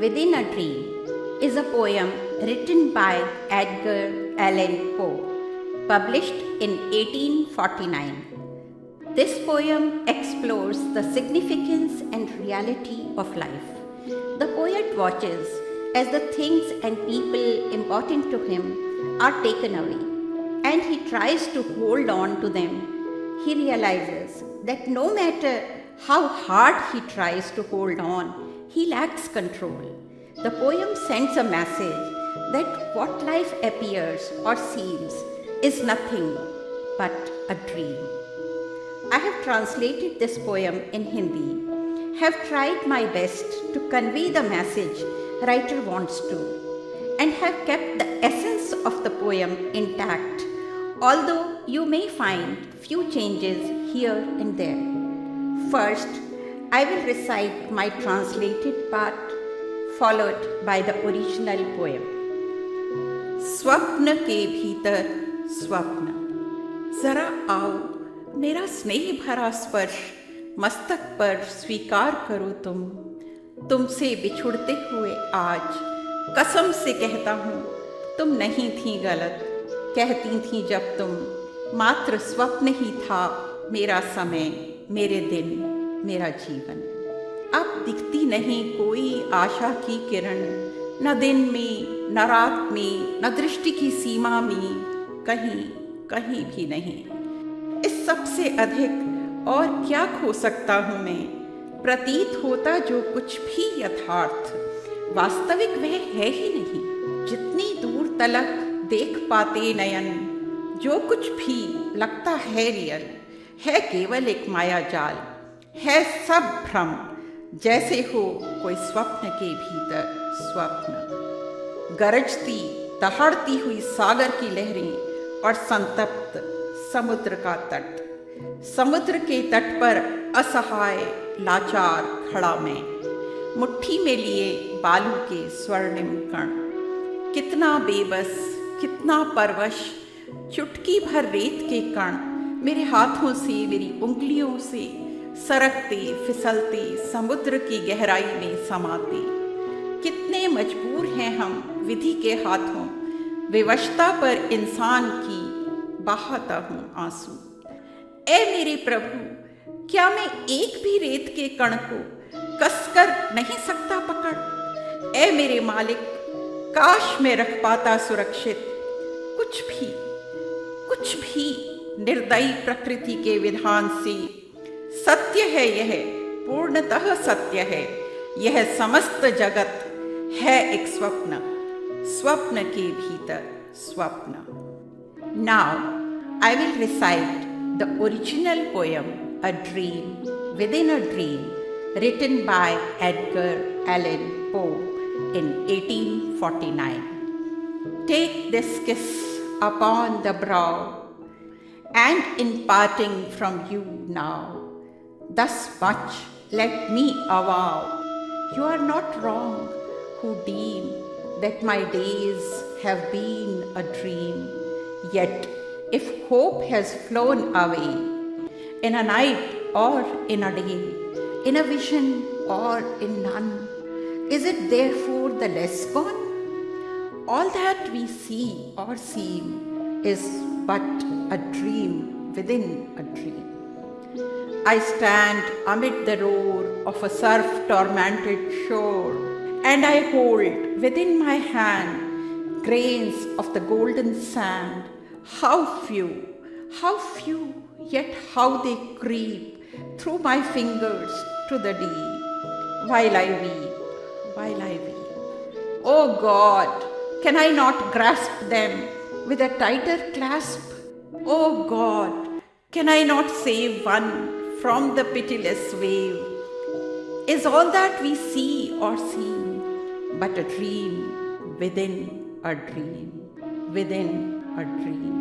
Within a Dream is a poem written by Edgar Allan Poe, published in 1849. This poem explores the significance and reality of life. The poet watches as the things and people important to him are taken away, and he tries to hold on to them. He realizes that no matter how hard he tries to hold on, he lacks control. The poem sends a message that what life appears or seems is nothing but a dream. I have translated this poem in Hindi, have tried my best to convey the message writer wants to, and have kept the essence of the poem intact, although you may find few changes here and there. First, I will recite my translated part, followed by the original poem. स्वप्न के भीतर स्वप्न, जरा आओ मेरा स्नेह भरा स्पर्श मस्तक पर स्वीकार करो तुमसे बिछुड़ते हुए आज कसम से कहता हूँ तुम नहीं थी गलत, कहती थी जब तुम मात्र स्वप्न ही था मेरा समय, मेरे दिन, मेरा जीवन। अब दिखती नहीं कोई आशा की किरण, न दिन में न रात में न दृष्टि की सीमा में, कहीं कहीं भी नहीं। इस सबसे अधिक और क्या खो सकता हूँ मैं, प्रतीत होता जो कुछ भी यथार्थ, वास्तविक वह है ही नहीं। जितनी दूर तलक देख पाते नयन, जो कुछ भी लगता है रियल, है केवल एक माया जाल, है सब भ्रम, जैसे हो कोई स्वप्न के भीतर स्वप्न। गरजती दहाड़ती हुई सागर की लहरें और संतप्त समुद्र का तट, समुद्र के तट पर असहाय लाचार खड़ा मैं, मुट्ठी में लिए बालू के स्वर्णिम कण। कितना बेबस, कितना परवश, चुटकी भर रेत के कण मेरे हाथों से, मेरी उंगलियों से सरकते फिसलते समुद्र की गहराई में समाते। कितने मजबूर हैं हम विधि के हाथों, विवशता पर इंसान की बहाता हूँ आंसू। ऐ मेरे प्रभु, क्या मैं एक भी रेत के कण को कसकर नहीं सकता पकड़? ऐ मेरे मालिक, काश मैं रख पाता सुरक्षित कुछ भी निर्दयी प्रकृति के विधान से। सत्य है यह, पूर्णतः सत्य है, यह समस्त जगत है एक स्वप्न, स्वप्न के भीतर स्वप्न। Now I will recite the original poem, A Dream Within a Dream, written by Edgar Allan Poe in 1849. Take this kiss upon the brow, and in parting from you now, thus much let me avow, you are not wrong who deem that my days have been a dream. Yet if hope has flown away, in a night or in a day, in a vision or in none, is it therefore the less gone? All that we see or seem is but a dream within a dream. I stand amid the roar of a surf-tormented shore, and I hold within my hand grains of the golden sand. How few, yet how they creep through my fingers to the deep, while I weep. Oh God, can I not grasp them with a tighter clasp? Oh God, can I not save one from the pitiless wave? Is all that we see or seem but a dream within a dream, within a dream?